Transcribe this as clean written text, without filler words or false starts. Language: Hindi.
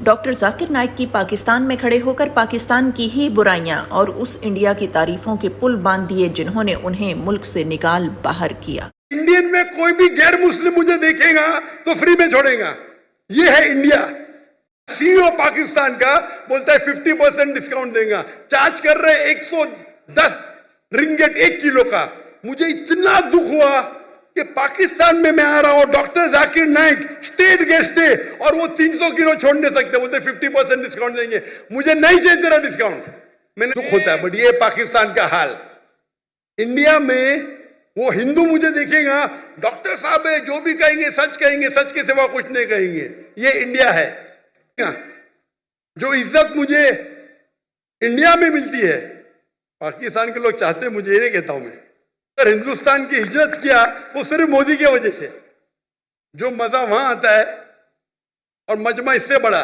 डॉक्टर जाकिर नाइक की पाकिस्तान में खड़े होकर पाकिस्तान की ही बुराइयां और उस इंडिया की तारीफों के पुल बांध दिए जिन्होंने उन्हें मुल्क से निकाल बाहर किया। इंडियन में कोई भी गैर मुस्लिम मुझे देखेगा तो फ्री में छोड़ेगा। ये है इंडिया। सीईओ पाकिस्तान का बोलता है 50% डिस्काउंट देगा, चार्ज कर रहे 110 रिंगेट 1 किलो का। मुझे इतना दुख हुआ कि पाकिस्तान में मैं आ रहा हूं, doctor Zakir Naik state guest है और वो 300 किलो छोड़ नहीं सकते, बोलते 50% डिस्काउंट देंगे। मुझे नहीं चाहिए तेरा डिस्काउंट। मैंने दुख होता है, बट ये पाकिस्तान का हाल। इंडिया में वो हिंदू मुझे देखेगा, डॉक्टर साहब है, जो भी कहेंगे सच के सिवा कुछ नहीं कहेंगे। ये इंडिया है। जो इज्जत मुझे इंडिया में मिलती है पाकिस्तान के लोग चाहते, मुझे ये कहता हूं मैं, अगर हिंदुस्तान की इज्जत किया वो सिर्फ मोदी की वजह से। जो मजा वहां आता है और मजमा इससे बड़ा।